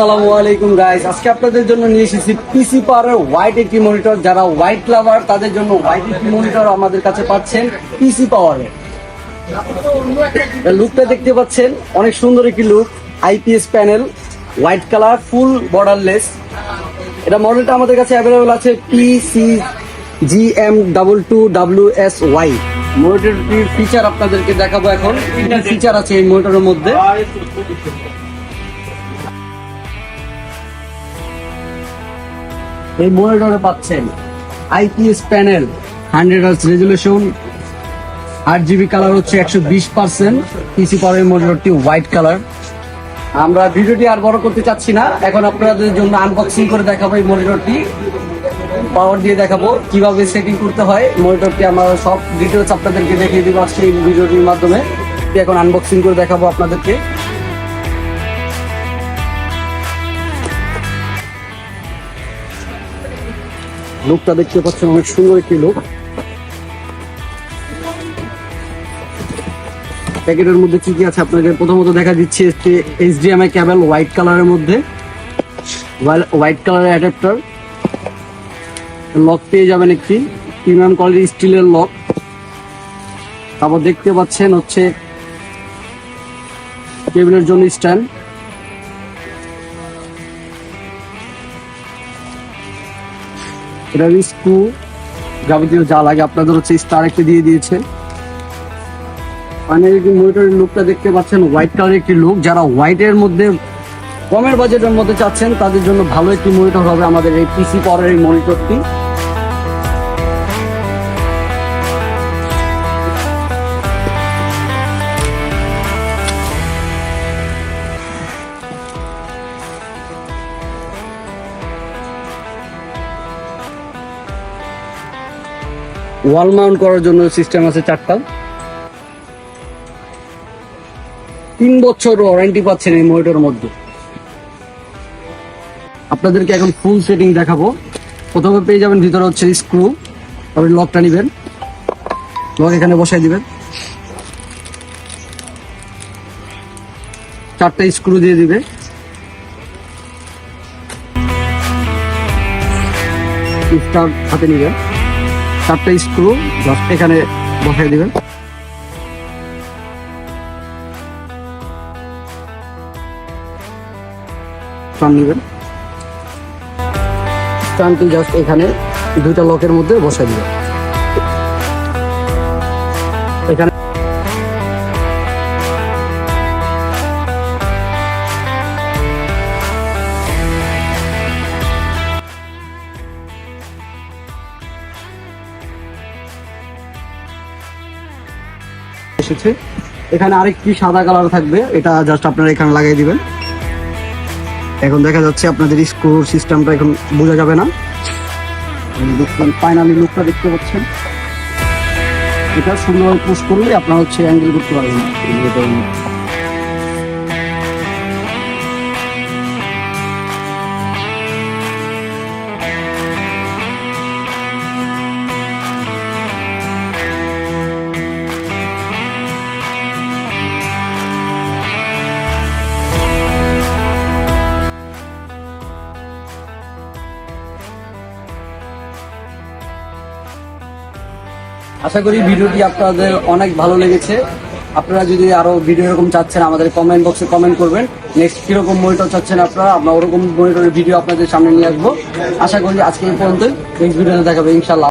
আসসালামু আলাইকুম গাইস, আজকে আপনাদের জন্য নিয়ে এসেছি পিসি পাওয়ারের হোয়াইট একটি মনিটর। যারা হোয়াইট লাভার তাদের জন্য হোয়াইট একটি মনিটর আমাদের কাছে পাচ্ছেন পিসি পাওয়ারের। লুকটা দেখতে পাচ্ছেন, অনেক সুন্দর একটি look. IPS panel, white colour, ফুল বর্ডারলেস। এটা মডেলটা আমাদের কাছে অ্যাভেলেবল আছে PCGM22WSY। মনিটরটির ফিচার আপনাদেরকে দেখাবো এখন। কি ফিচার আছে এই মনিটরের মধ্যে। এই মনিটরে পাচ্ছেন IPS panel, 100Hz resolution, 8GB colour হচ্ছে 120%। পিসি পাওয়ারের মনিটরটি হোয়াইট কালার। আমরা ভিডিওটি আর বড় করতে চাচ্ছি না, এখন আপনাদের জন্য আনবক্সিং করে দেখাবো এই মনিটরটি। পাওয়ার দিয়ে দেখাবো কিভাবে সেটিং করতে হয় মনিটরটি। আমরা সব ডিটেলস আপনাদেরকে দেখিয়ে দিব আজকে এই ভিডিওটির মাধ্যমে। এখন আনবক্সিং করে দেখাবো আপনাদেরকে। লুকটা দেখতে পাচ্ছেন, অনেক সুন্দর একটি লুক। প্যাকেটের মধ্যে কি কি আছে আপনাকে প্রথমত দেখা দিচ্ছি। HDMI কেবল হোয়াইট কালারের মধ্যে, হোয়াইট কালারের অ্যাডাপ্টার। লক পেয়ে যাবেন একটি প্রিমিয়াম কোয়ালিটির স্টিলের লক। তারপর দেখতে পাচ্ছেন হচ্ছে টেবিলের জন্য স্ট্যান্ড। এটার স্ক্রু, যাবতীয় যা লাগে আপনাদের হচ্ছে স্টার একটি দিয়ে দিয়েছে। মানে মনিটরের লুকটা দেখতে পাচ্ছেন, হোয়াইট কালার একটি লুক। যারা হোয়াইটের মধ্যে কমের বাজেটের মধ্যে চাচ্ছেন তাদের জন্য ভালো একটি মনিটর হবে আমাদের এই পিসি পাওয়ারের এই মনিটরটি। ওয়াল মাউন্ট করার জন্য সিস্টেম আছে 4টা। 3 বছর ওয়ারেন্টি পাচ্ছেন এই মনিটরের মধ্যে। আপনাদেরকে এখন ফুল সেটিং দেখাবো। প্রথমে পেয়ে যাবেন ভিতরে হচ্ছে স্ক্রু, তারপরে লকটা নিবেন, লক এখানে বসাই দিবেন। 4টা স্ক্রু দিয়ে দিবে। স্টার হাতে নিবেন, 4টা স্ক্রু জাস্ট এখানে বসাই দিবেন। স্টান নিবেন, স্টানটি জাস্ট এখানে 2টা লকের মধ্যে বসাই দিবেন। এখানে এসেছে। এখানে আরেকটি সাদা কালার থাকবে, এটা জাস্ট আপনারা এখানে লাগাই দিবেন। এখন দেখা যাচ্ছে আপনাদের স্ক্রু সিস্টেমটা এখন বোঝা যাবে না। ফাইনালি লুকটা দেখতে পাচ্ছেন। এটা সুন্দরভাবে পুশ করলে আপনারা হচ্ছে অ্যাঙ্গেল করতে পারবেন। আশা করি ভিডিওটি আপনাদের অনেক ভালো লেগেছে। আপনারা যদি আরো ভিডিও এরকম চাচ্ছেন আমাদের কমেন্ট বক্সে কমেন্ট করবেন। নেক্সট কিরকম মনিটর চাচ্ছেন আপনারা, আমরা ওরকম মনিটরের ভিডিও আপনাদের সামনে নিয়ে আসবো। আশা করি আজকে এই পর্যন্ত, নেক্সট ভিডিওতে দেখাবে ইনশাল্লাহ।